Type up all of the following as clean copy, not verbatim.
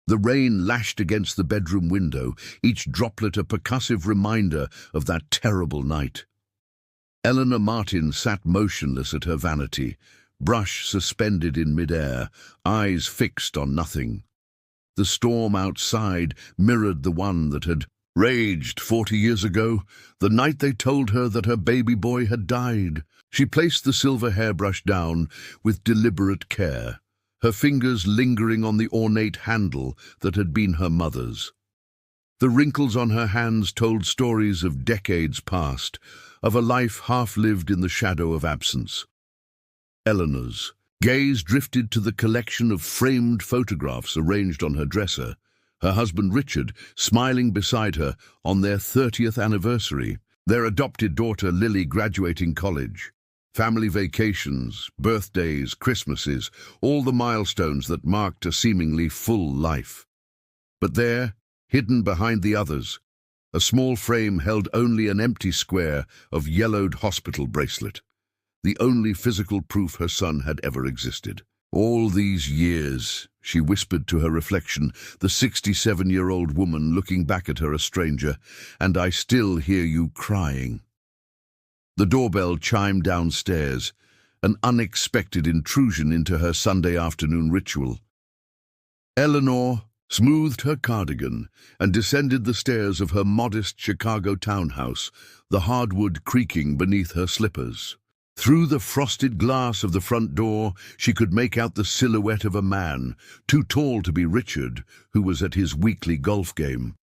The rain lashed against the bedroom window, each droplet a percussive reminder of that terrible night. Eleanor Martin sat motionless at her vanity, brush suspended in midair, eyes fixed on nothing. The storm outside mirrored the one that had raged 40 years ago, the night they told her that her baby boy had died. She placed the silver hairbrush down with deliberate care, her fingers lingering on the ornate handle that had been her mother's. The wrinkles on her hands told stories of decades past, of a life half-lived in the shadow of absence. Eleanor's gaze drifted to the collection of framed photographs arranged on her dresser, her husband Richard smiling beside her on their 30th anniversary, their adopted daughter Lily graduating college, family vacations, birthdays, Christmases, all the milestones that marked a seemingly full life. But there, hidden behind the others, a small frame held only an empty square of yellowed hospital bracelet, the only physical proof her son had ever existed. All these years, she whispered to her reflection, the 67-year-old woman looking back at her a stranger, and I still hear you crying. The doorbell chimed downstairs, an unexpected intrusion into her Sunday afternoon ritual. Eleanor smoothed her cardigan and descended the stairs of her modest Chicago townhouse, the hardwood creaking beneath her slippers. Through the frosted glass of the front door, she could make out the silhouette of a man, too tall to be Richard, who was at his weekly golf game.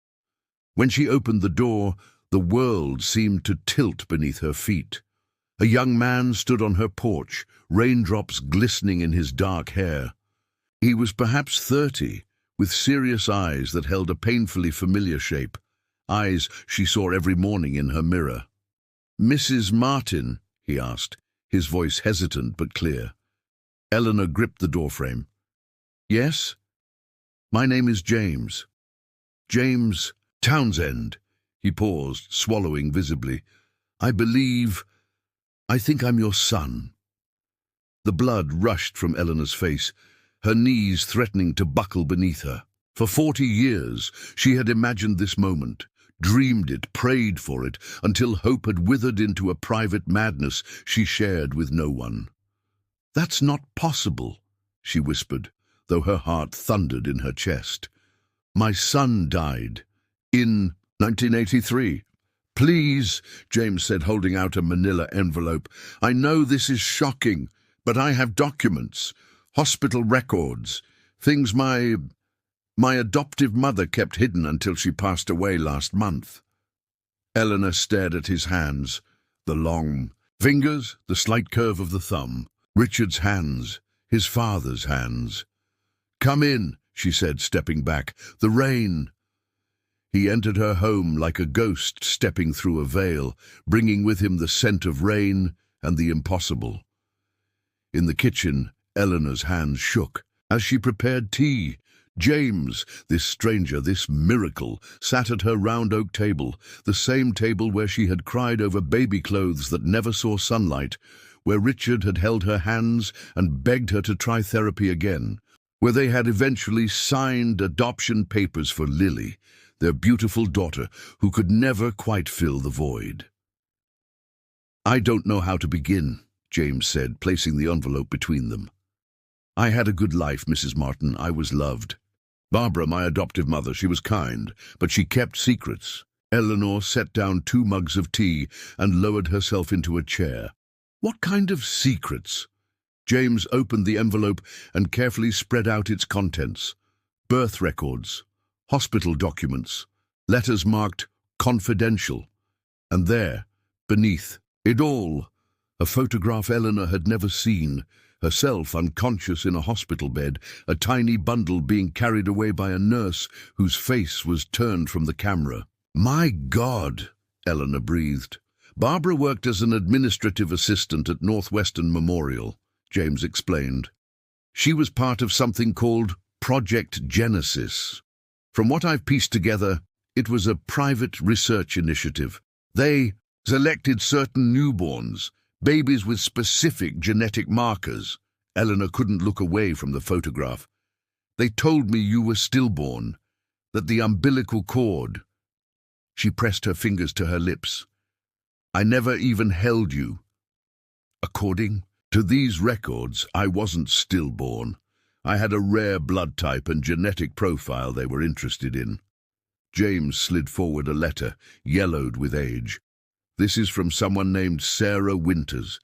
When she opened the door, the world seemed to tilt beneath her feet. A young man stood on her porch, raindrops glistening in his dark hair. He was perhaps 30, with serious eyes that held a painfully familiar shape, eyes she saw every morning in her mirror. "Mrs. Martin?" he asked, his voice hesitant but clear. Eleanor gripped the doorframe. "Yes? My name is James. James Townsend." He paused, swallowing visibly. I think I'm your son." The blood rushed from Eleanor's face, her knees threatening to buckle beneath her. For 40 years, she had imagined this moment, dreamed it, prayed for it, until hope had withered into a private madness she shared with no one. "That's not possible," she whispered, though her heart thundered in her chest. "My son died in 1983. "Please," James said, holding out a manila envelope. "I know this is shocking, but I have documents, hospital records, things my adoptive mother kept hidden until she passed away last month." Eleanor stared at his hands, the long fingers, the slight curve of the thumb. Richard's hands, his father's hands. "Come in," she said, stepping back. "The rain." He entered her home like a ghost stepping through a veil, bringing with him the scent of rain and the impossible. In the kitchen, Eleanor's hands shook. As she prepared tea, James, this stranger, this miracle, sat at her round oak table, the same table where she had cried over baby clothes that never saw sunlight, where Richard had held her hands and begged her to try therapy again, where they had eventually signed adoption papers for Lily, their beautiful daughter, who could never quite fill the void. "I don't know how to begin," James said, placing the envelope between them. "I had a good life, Mrs. Martin. I was loved. Barbara, my adoptive mother, she was kind, but she kept secrets." Eleanor set down 2 mugs of tea and lowered herself into a chair. "What kind of secrets?" James opened the envelope and carefully spread out its contents. Birth records, hospital documents, letters marked confidential. And there, beneath it all, a photograph Eleanor had never seen, herself unconscious in a hospital bed, a tiny bundle being carried away by a nurse whose face was turned from the camera. "My God," Eleanor breathed. "Barbara worked as an administrative assistant at Northwestern Memorial," James explained. "She was part of something called Project Genesis. From what I've pieced together, it was a private research initiative. They selected certain newborns, babies with specific genetic markers." Eleanor couldn't look away from the photograph. They told me you were stillborn, that the umbilical cord—" She pressed her fingers to her lips. "I never even held you. According to these records, I wasn't stillborn. I had a rare blood type and genetic profile they were interested in." James slid forward a letter, yellowed with age. "This is from someone named Sarah Winters,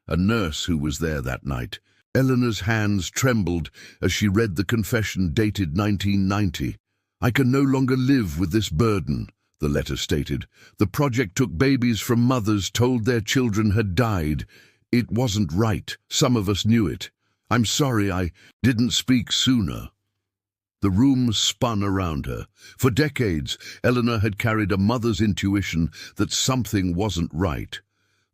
a nurse who was there that night." Eleanor's hands trembled as she read the confession dated 1990. "I can no longer live with this burden," the letter stated. "The project took babies from mothers told their children had died. It wasn't right. Some of us knew it. I'm sorry I didn't speak sooner." The room spun around her. For decades, Eleanor had carried a mother's intuition that something wasn't right.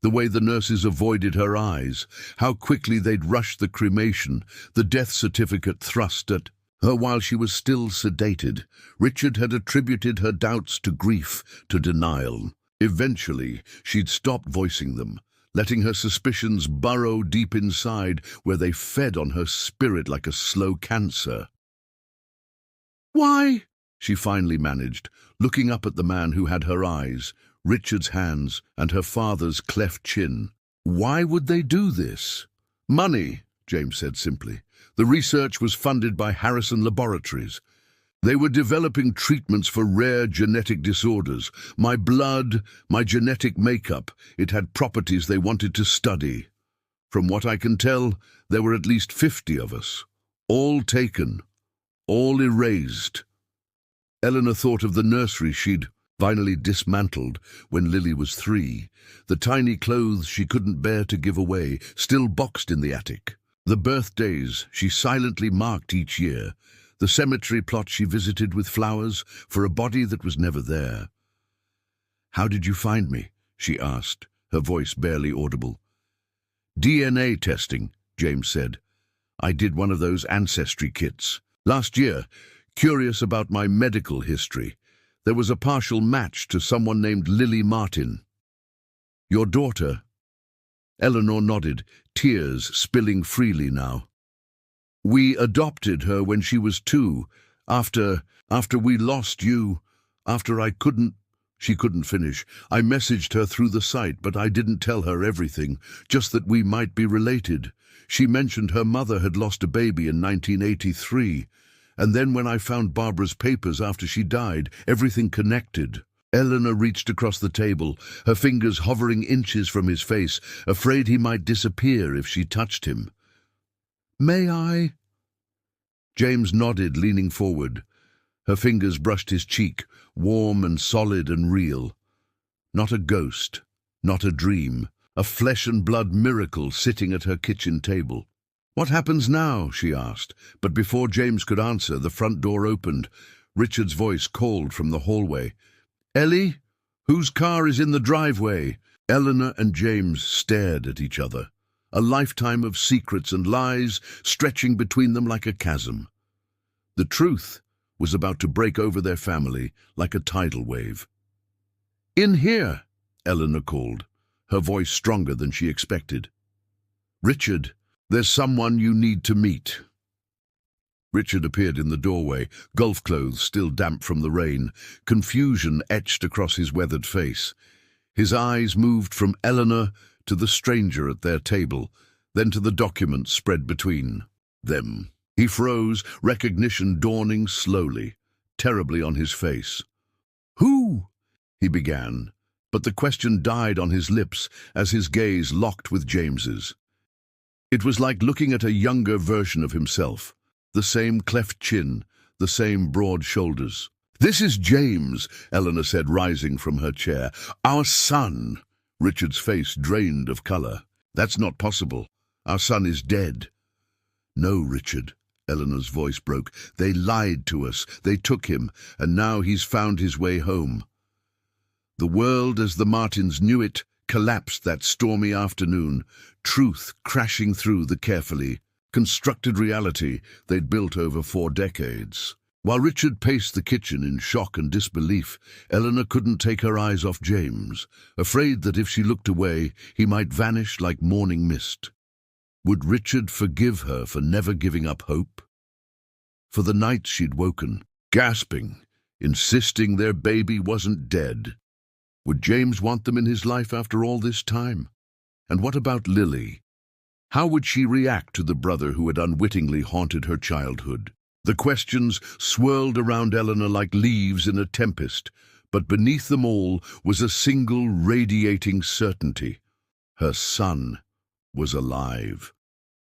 The way the nurses avoided her eyes, how quickly they'd rushed the cremation, the death certificate thrust at her while she was still sedated. Richard had attributed her doubts to grief, to denial. Eventually, she'd stopped voicing them, letting her suspicions burrow deep inside where they fed on her spirit like a slow cancer. "Why?" she finally managed, looking up at the man who had her eyes, Richard's hands, and her father's cleft chin. "Why would they do this?" "Money," James said simply. "The research was funded by Harrison Laboratories. They were developing treatments for rare genetic disorders. My blood, my genetic makeup, it had properties they wanted to study. From what I can tell, there were at least 50 of us. All taken, all erased." Eleanor thought of the nursery she'd finally dismantled when Lily was 3, the tiny clothes she couldn't bear to give away, still boxed in the attic, the birthdays she silently marked each year, the cemetery plot she visited with flowers for a body that was never there. "How did you find me?" she asked, her voice barely audible. "DNA testing," James said. "I did one of those ancestry kits. Last year, curious about my medical history, there was a partial match to someone named Lily Martin." "Your daughter?" Eleanor nodded, tears spilling freely now. "We adopted her when she was 2, after we lost you, after I couldn't—" She couldn't finish. "I messaged her through the site, but I didn't tell her everything, just that we might be related. She mentioned her mother had lost a baby in 1983. And then when I found Barbara's papers after she died, everything connected." Eleanor reached across the table, her fingers hovering inches from his face, afraid he might disappear if she touched him. "May I?" James nodded, leaning forward. Her fingers brushed his cheek, warm and solid and real. Not a ghost, not a dream, a flesh-and-blood miracle sitting at her kitchen table. "What happens now?" she asked, but before James could answer, the front door opened. Richard's voice called from the hallway. "Ellie? Whose car is in the driveway?" Eleanor and James stared at each other, a lifetime of secrets and lies stretching between them like a chasm. The truth was about to break over their family like a tidal wave. "In here," Eleanor called, her voice stronger than she expected. "Richard, there's someone you need to meet." Richard appeared in the doorway, golf clothes still damp from the rain, confusion etched across his weathered face. His eyes moved from Eleanor to the stranger at their table, then to the documents spread between them. He froze, recognition dawning slowly, terribly on his face. "Who?" he began, but the question died on his lips as his gaze locked with James's. It was like looking at a younger version of himself, the same cleft chin, the same broad shoulders. "This is James," Eleanor said, rising from her chair. "Our son." Richard's face drained of color. "That's not possible. Our son is dead." "No, Richard," Eleanor's voice broke. "They lied to us. They took him, and now he's found his way home." The world, as the Martins knew it, collapsed that stormy afternoon, truth crashing through the carefully constructed reality they'd built over 4 decades. While Richard paced the kitchen in shock and disbelief, Eleanor couldn't take her eyes off James, afraid that if she looked away, he might vanish like morning mist. Would Richard forgive her for never giving up hope? for the nights she'd woken, gasping, insisting their baby wasn't dead. Would James want them in his life after all this time? And what about Lily? How would she react to the brother who had unwittingly haunted her childhood? The questions swirled around Eleanor like leaves in a tempest, but beneath them all was a single radiating certainty. Her son was alive.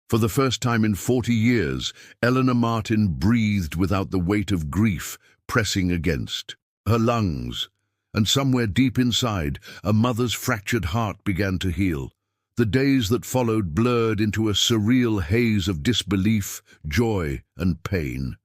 For the first time in 40 years, Eleanor Martin breathed without the weight of grief pressing against her lungs, and somewhere deep inside, a mother's fractured heart began to heal. The days that followed blurred into a surreal haze of disbelief, joy, and pain.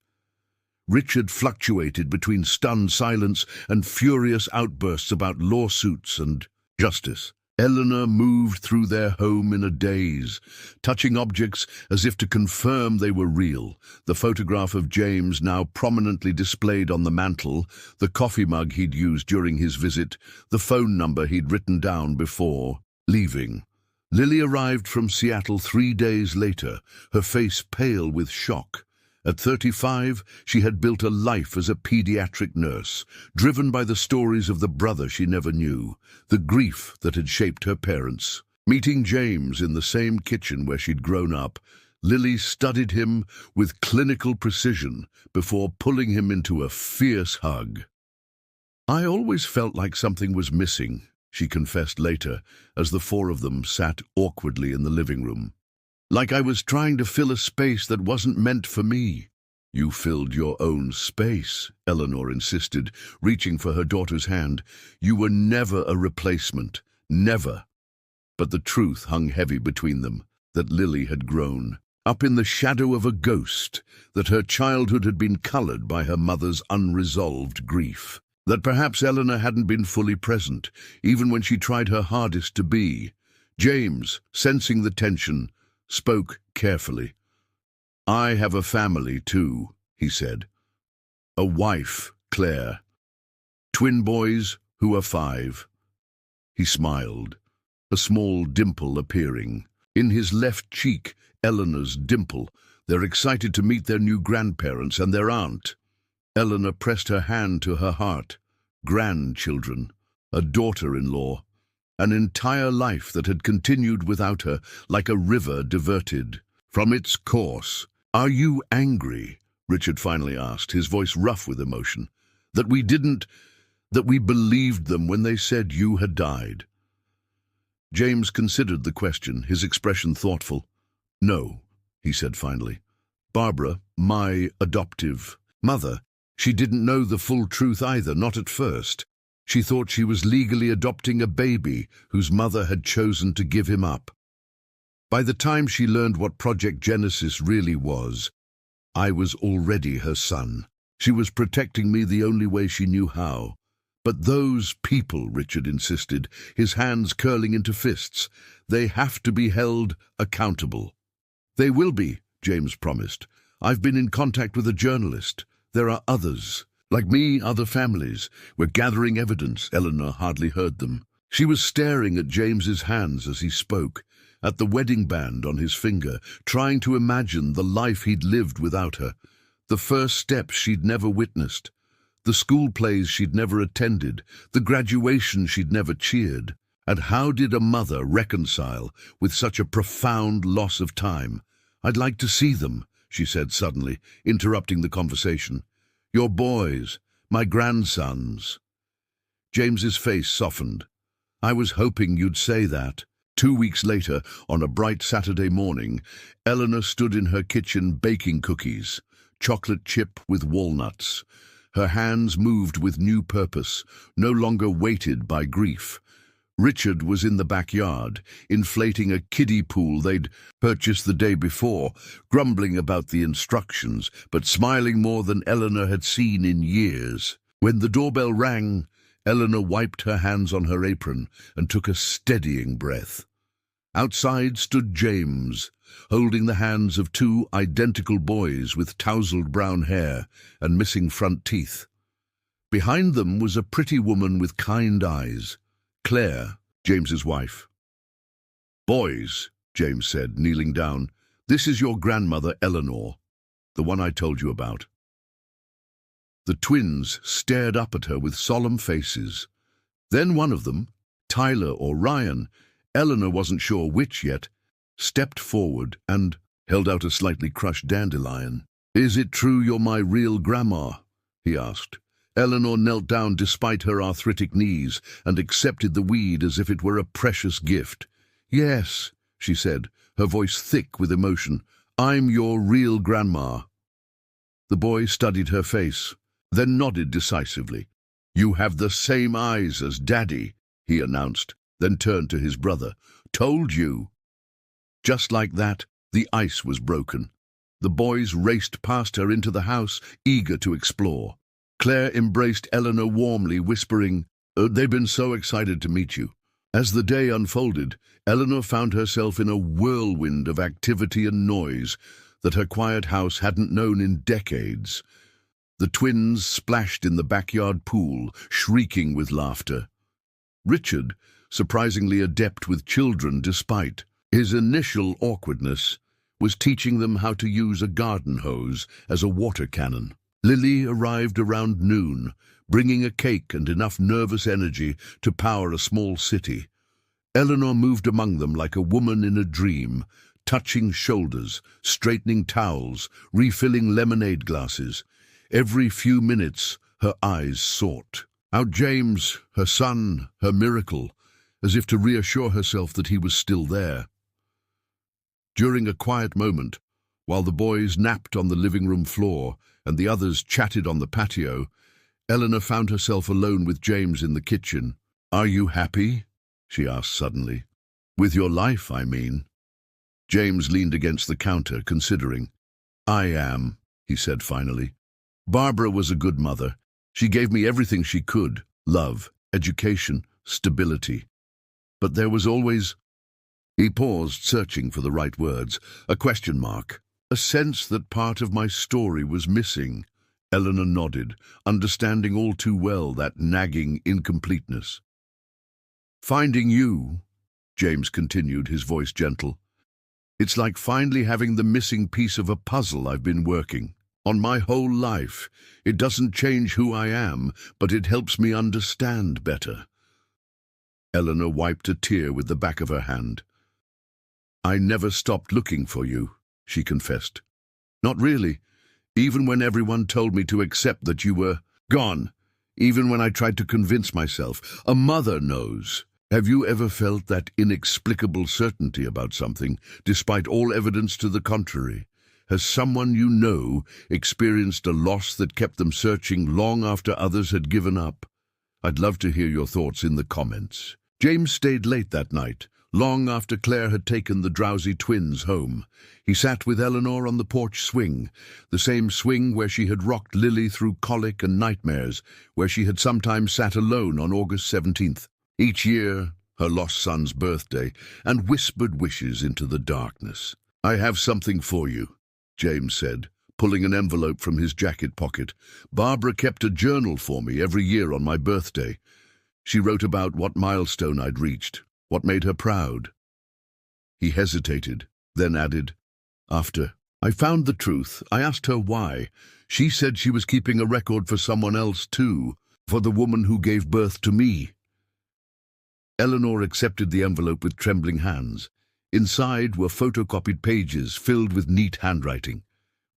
Richard fluctuated between stunned silence and furious outbursts about lawsuits and justice. Eleanor moved through their home in a daze, touching objects as if to confirm they were real. The photograph of James now prominently displayed on the mantel, the coffee mug he'd used during his visit, the phone number he'd written down before leaving. Lily arrived from Seattle 3 days later, her face pale with shock. At 35, she had built a life as a pediatric nurse, driven by the stories of the brother she never knew, the grief that had shaped her parents. Meeting James in the same kitchen where she'd grown up, Lily studied him with clinical precision before pulling him into a fierce hug. "I always felt like something was missing," she confessed later, as the four of them sat awkwardly in the living room. "Like I was trying to fill a space that wasn't meant for me." "You filled your own space," Eleanor insisted, reaching for her daughter's hand. "You were never a replacement, never." But the truth hung heavy between them, that Lily had grown up in the shadow of a ghost, that her childhood had been colored by her mother's unresolved grief, that perhaps Eleanor hadn't been fully present, even when she tried her hardest to be. James, sensing the tension, spoke carefully. "I have a family too," he said. "A wife, Claire. Twin boys who are 5. He smiled, a small dimple appearing. In his left cheek, Eleanor's dimple. They're excited to meet their new grandparents and their aunt. Eleanor pressed her hand to her heart. Grandchildren, a daughter-in-law. An entire life that had continued without her, like a river diverted from its course. "Are you angry?" Richard finally asked, his voice rough with emotion. "That we believed them when they said you had died?" James considered the question, his expression thoughtful. "No," he said finally. "Barbara, my adoptive mother, she didn't know the full truth either, not at first. She thought she was legally adopting a baby whose mother had chosen to give him up. By the time she learned what Project Genesis really was, I was already her son. She was protecting me the only way she knew how. But those people," Richard insisted, his hands curling into fists, "they have to be held accountable." "They will be," James promised. "I've been in contact with a journalist. There are others. Like me, other families. We're gathering evidence." Eleanor hardly heard them. She was staring at James's hands as he spoke, at the wedding band on his finger, trying to imagine the life he'd lived without her, the first steps she'd never witnessed, the school plays she'd never attended, the graduation she'd never cheered. And how did a mother reconcile with such a profound loss of time? "I'd like to see them," she said suddenly, interrupting the conversation. "Your boys, my grandsons." James's face softened. "I was hoping you'd say that." 2 weeks later, on a bright Saturday morning, Eleanor stood in her kitchen baking cookies, chocolate chip with walnuts. Her hands moved with new purpose, no longer weighted by grief. Richard was in the backyard, inflating a kiddie pool they'd purchased the day before, grumbling about the instructions, but smiling more than Eleanor had seen in years. When the doorbell rang, Eleanor wiped her hands on her apron and took a steadying breath. Outside stood James, holding the hands of 2 identical boys with tousled brown hair and missing front teeth. Behind them was a pretty woman with kind eyes, Claire, James's wife. "Boys," James said, kneeling down, "this is your grandmother, Eleanor." The one I told you about." The twins stared up at her with solemn faces. Then one of them, Tyler or Ryan, Eleanor wasn't sure which yet, stepped forward and held out a slightly crushed dandelion. "Is it true you're my real grandma?" he asked. Eleanor knelt down despite her arthritic knees and accepted the weed as if it were a precious gift. "Yes," she said, her voice thick with emotion. "I'm your real grandma." The boy studied her face, then nodded decisively. "You have the same eyes as Daddy," he announced, then turned to his brother. "Told you." Just like that, the ice was broken. The boys raced past her into the house, eager to explore. Claire embraced Eleanor warmly, whispering, "They've been so excited to meet you." As the day unfolded, Eleanor found herself in a whirlwind of activity and noise that her quiet house hadn't known in decades. The twins splashed in the backyard pool, shrieking with laughter. Richard, surprisingly adept with children despite his initial awkwardness, was teaching them how to use a garden hose as a water cannon. Lily arrived around noon, bringing a cake and enough nervous energy to power a small city. Eleanor moved among them like a woman in a dream, touching shoulders, straightening towels, refilling lemonade glasses. Every few minutes, her eyes sought out James, her son, her miracle, as if to reassure herself that he was still there. During a quiet moment, while the boys napped on the living room floor and the others chatted on the patio, Eleanor found herself alone with James in the kitchen. "Are you happy?" she asked suddenly. "With your life, I mean." James leaned against the counter, considering. "I am," he said finally. "Barbara was a good mother. She gave me everything she could: love, education, stability. But there was always—" He paused, searching for the right words. A question mark. "A sense that part of my story was missing." Eleanor nodded, understanding all too well that nagging incompleteness. "Finding you," James continued, his voice gentle, "it's like finally having the missing piece of a puzzle I've been working on my whole life. It doesn't change who I am, but it helps me understand better." Eleanor wiped a tear with the back of her hand. "I never stopped looking for you," she confessed. "Not really. Even when everyone told me to accept that you were gone. Even when I tried to convince myself. A mother knows. Have you ever felt that inexplicable certainty about something, despite all evidence to the contrary? Has someone you know experienced a loss that kept them searching long after others had given up? I'd love to hear your thoughts in the comments." James stayed late that night, long after Claire had taken the drowsy twins home. He sat with Eleanor on the porch swing, the same swing where she had rocked Lily through colic and nightmares, where she had sometimes sat alone on August 17th, each year her lost son's birthday, and whispered wishes into the darkness. "I have something for you," James said, pulling an envelope from his jacket pocket. "Barbara kept a journal for me every year on my birthday. She wrote about what milestone I'd reached, what made her proud." He hesitated, then added, "After I found the truth, I asked her why. She said she was keeping a record for someone else too, for the woman who gave birth to me." Eleanor accepted the envelope with trembling hands. Inside were photocopied pages filled with neat handwriting,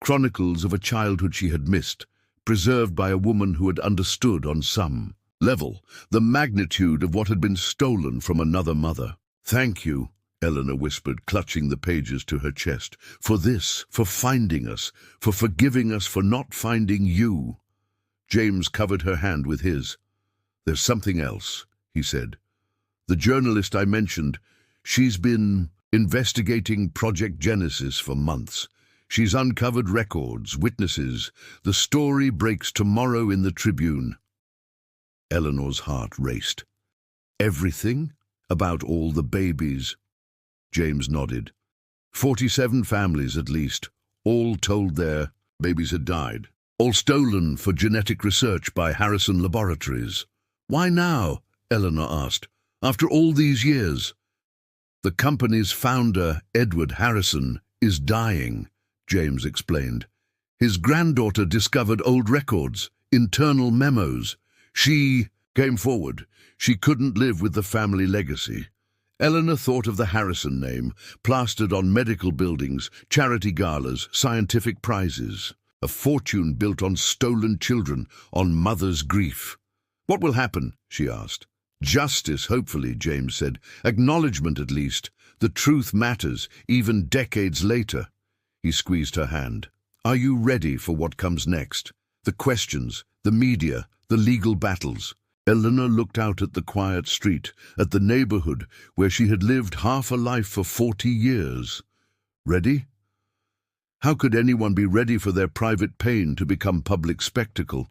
chronicles of a childhood she had missed, preserved by a woman who had understood on some level the magnitude of what had been stolen from another mother. "Thank you," Eleanor whispered, clutching the pages to her chest, "for this, for finding us, for forgiving us for not finding you." James covered her hand with his. "There's something else," he said. "The journalist I mentioned, she's been investigating Project Genesis for months. She's uncovered records, witnesses. The story breaks tomorrow in the Tribune." Eleanor's heart raced. "Everything? About all the babies?" James nodded. 47 families at least, all told their babies had died. All stolen for genetic research by Harrison Laboratories. "Why now?" Eleanor asked. "After all these years?" "The company's founder, Edward Harrison, is dying," James explained. His granddaughter discovered old records, internal memos. She came forward. She couldn't live with the family legacy. Eleanor thought of the Harrison name, plastered on medical buildings, charity galas, scientific prizes. A fortune built on stolen children, on mother's grief. "What will happen?" she asked. "Justice, hopefully," James said. "Acknowledgement, at least. The truth matters, even decades later." He squeezed her hand. "Are you ready for what comes next? The questions, the media, the legal battles." Eleanor looked out at the quiet street, at the neighborhood where she had lived half a life for 40 years. Ready? How could anyone be ready for their private pain to become public spectacle?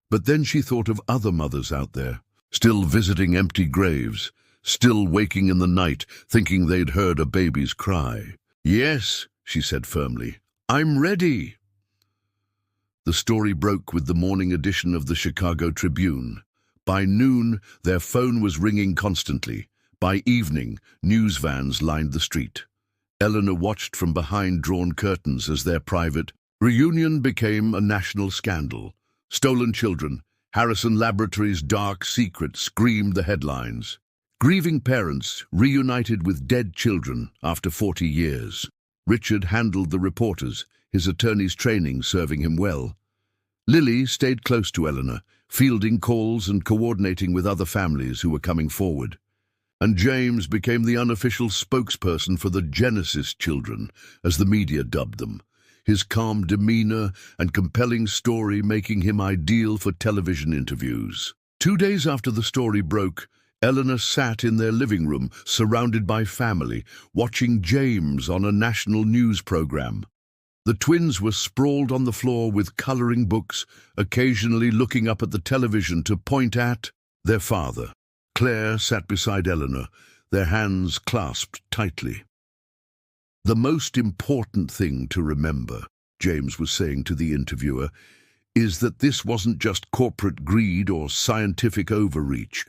But then she thought of other mothers out there, still visiting empty graves, still waking in the night, thinking they'd heard a baby's cry. "Yes," she said firmly, "I'm ready." The story broke with the morning edition of the Chicago Tribune. By noon, their phone was ringing constantly. By evening, news vans lined the street. Eleanor watched from behind drawn curtains as their private reunion became a national scandal. Stolen children, Harrison Laboratories' dark secret screamed the headlines. Grieving parents reunited with dead children after 40 years. Richard handled the reporters, his attorney's training serving him well. Lily stayed close to Eleanor, fielding calls and coordinating with other families who were coming forward. And James became the unofficial spokesperson for the Genesis children, as the media dubbed them, his calm demeanor and compelling story making him ideal for television interviews. 2 days after the story broke, Eleanor sat in their living room, surrounded by family, watching James on a national news program. The twins were sprawled on the floor with coloring books, occasionally looking up at the television to point at their father. Claire sat beside Eleanor, their hands clasped tightly. "The most important thing to remember," James was saying to the interviewer, "is that this wasn't just corporate greed or scientific overreach.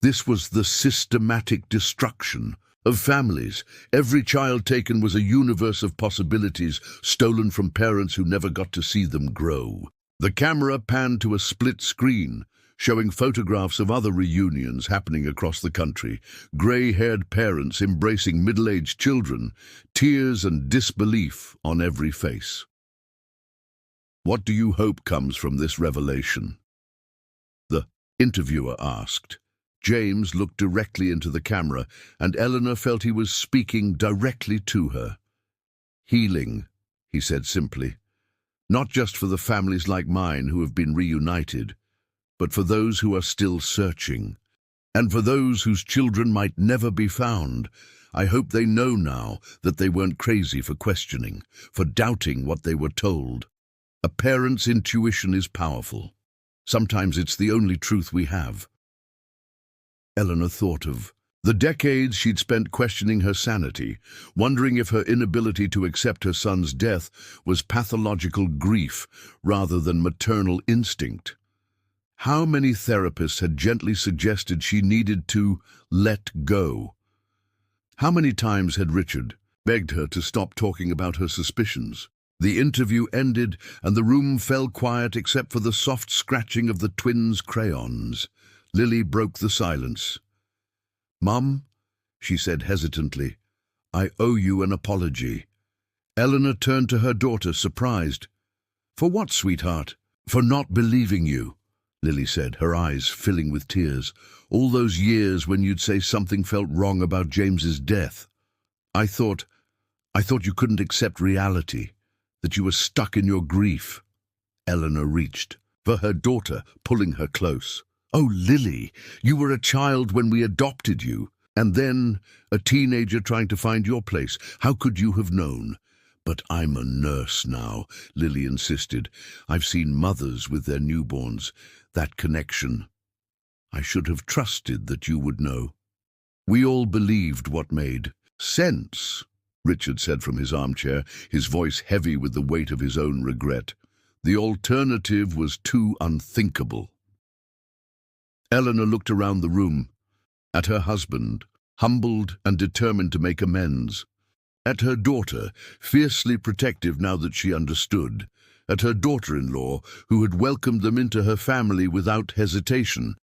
This was the systematic destruction of families. Every child taken was a universe of possibilities stolen from parents who never got to see them grow." The camera panned to a split screen, showing photographs of other reunions happening across the country, grey-haired parents embracing middle-aged children, tears and disbelief on every face. "What do you hope comes from this revelation?" the interviewer asked. James looked directly into the camera, and Eleanor felt he was speaking directly to her. "Healing," he said simply. "Not just for the families like mine who have been reunited, but for those who are still searching. And for those whose children might never be found, I hope they know now that they weren't crazy for questioning, for doubting what they were told. A parent's intuition is powerful. Sometimes it's the only truth we have." Eleanor thought of the decades she'd spent questioning her sanity, wondering if her inability to accept her son's death was pathological grief rather than maternal instinct. How many therapists had gently suggested she needed to let go? How many times had Richard begged her to stop talking about her suspicions? The interview ended, and the room fell quiet except for the soft scratching of the twins' crayons. Lily broke the silence. "Mum," she said hesitantly, "I owe you an apology." Eleanor turned to her daughter, surprised. "For what, sweetheart?" "For not believing you," Lily said, her eyes filling with tears. "All those years when you'd say something felt wrong about James's death. I thought you couldn't accept reality, that you were stuck in your grief." Eleanor reached for her daughter, pulling her close. "Oh, Lily, you were a child when we adopted you, and then a teenager trying to find your place. How could you have known?" "But I'm a nurse now," Lily insisted. "I've seen mothers with their newborns. That connection. I should have trusted that you would know." "We all believed what made sense," Richard said from his armchair, his voice heavy with the weight of his own regret. "The alternative was too unthinkable." Eleanor looked around the room, at her husband, humbled and determined to make amends, at her daughter, fiercely protective now that she understood, at her daughter-in-law, who had welcomed them into her family without hesitation,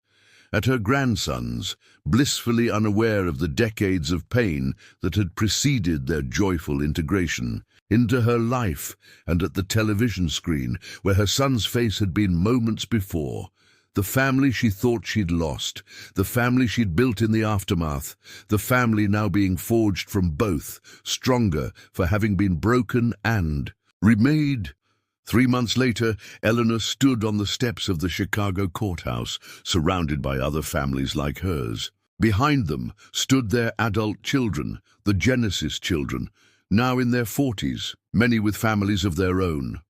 at her grandsons, blissfully unaware of the decades of pain that had preceded their joyful integration, into her life and at the television screen, where her son's face had been moments before. The family she thought she'd lost, the family she'd built in the aftermath, the family now being forged from both, stronger for having been broken and remade. 3 months later, Eleanor stood on the steps of the Chicago courthouse, surrounded by other families like hers. Behind them stood their adult children, the Genesis children, now in their 40s, many with families of their own.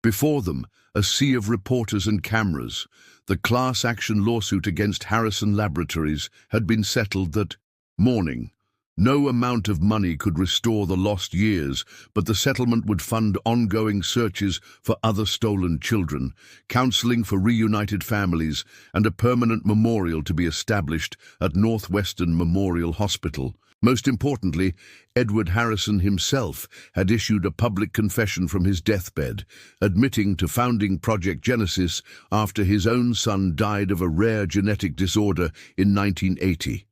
Before them, a sea of reporters and cameras. The class action lawsuit against Harrison Laboratories had been settled that morning. No amount of money could restore the lost years, but the settlement would fund ongoing searches for other stolen children, counseling for reunited families, and a permanent memorial to be established at Northwestern Memorial Hospital. Most importantly, Edward Harrison himself had issued a public confession from his deathbed, admitting to founding Project Genesis after his own son died of a rare genetic disorder in 1980.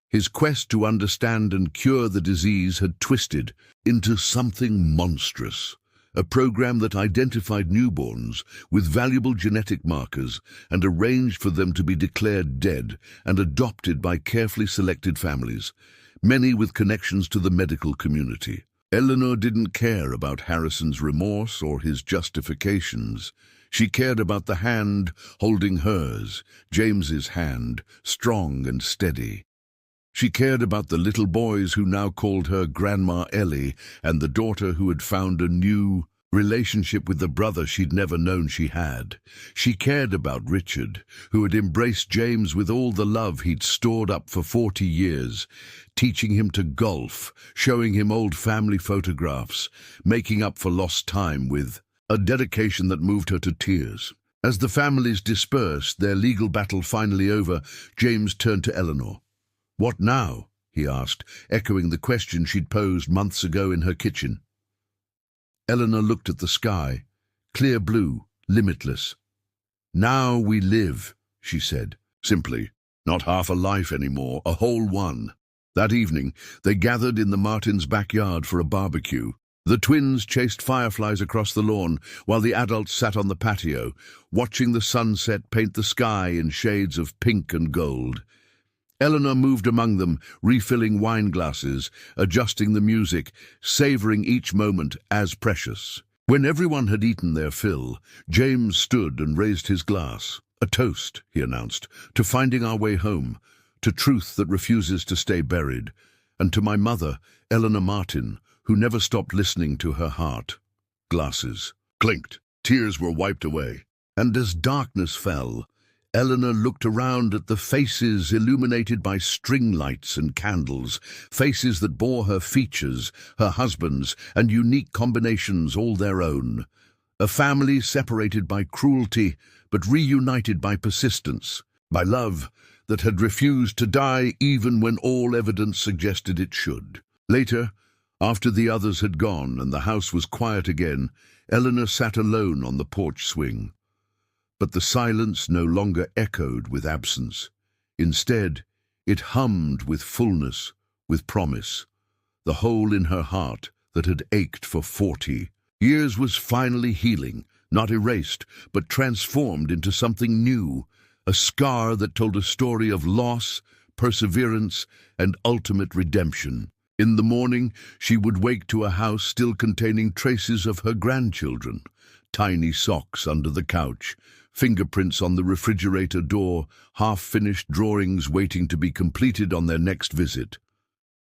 His quest to understand and cure the disease had twisted into something monstrous, a program that identified newborns with valuable genetic markers and arranged for them to be declared dead and adopted by carefully selected families, many with connections to the medical community. Eleanor didn't care about Harrison's remorse or his justifications. She cared about the hand holding hers, James's hand, strong and steady. She cared about the little boys who now called her Grandma Ellie, and the daughter who had found a new relationship with the brother she'd never known she had. She cared about Richard, who had embraced James with all the love he'd stored up for 40 years, teaching him to golf, showing him old family photographs, making up for lost time with a dedication that moved her to tears. As the families dispersed, their legal battle finally over, James turned to Eleanor. "What now?" he asked, echoing the question she'd posed months ago in her kitchen. Eleanor looked at the sky, clear blue, limitless. "Now we live," she said, simply. "Not half a life anymore, a whole one." That evening, they gathered in the Martins' backyard for a barbecue. The twins chased fireflies across the lawn, while the adults sat on the patio, watching the sunset paint the sky in shades of pink and gold. Eleanor moved among them, refilling wine glasses, adjusting the music, savoring each moment as precious. When everyone had eaten their fill, James stood and raised his glass. "A toast," he announced, "to finding our way home, to truth that refuses to stay buried, and to my mother, Eleanor Martin, who never stopped listening to her heart." Glasses clinked. Tears were wiped away. And as darkness fell, Eleanor looked around at the faces illuminated by string lights and candles, faces that bore her features, her husband's, and unique combinations all their own. A family separated by cruelty, but reunited by persistence, by love that had refused to die even when all evidence suggested it should. Later, after the others had gone and the house was quiet again, Eleanor sat alone on the porch swing. But the silence no longer echoed with absence. Instead, it hummed with fullness, with promise. The hole in her heart that had ached for 40 years was finally healing, not erased, but transformed into something new, a scar that told a story of loss, perseverance, and ultimate redemption. In the morning, she would wake to a house still containing traces of her grandchildren, tiny socks under the couch, fingerprints on the refrigerator door, half-finished drawings waiting to be completed on their next visit.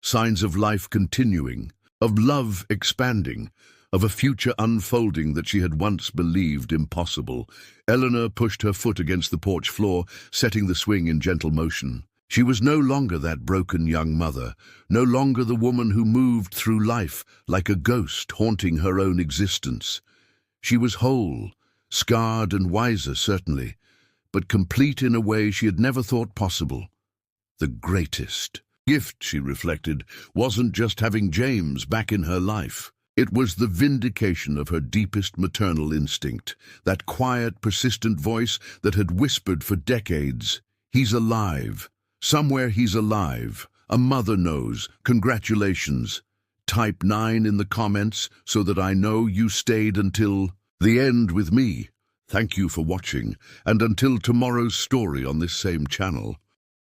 Signs of life continuing, of love expanding, of a future unfolding that she had once believed impossible. Eleanor pushed her foot against the porch floor, setting the swing in gentle motion. She was no longer that broken young mother, no longer the woman who moved through life like a ghost haunting her own existence. She was whole, scarred and wiser, certainly, but complete in a way she had never thought possible. The greatest gift, she reflected, wasn't just having James back in her life. It was the vindication of her deepest maternal instinct, that quiet, persistent voice that had whispered for decades, "He's alive. Somewhere he's alive. A mother knows. Congratulations. Type 9 in the comments so that I know you stayed until the end with me. Thank you for watching, and until tomorrow's story on this same channel.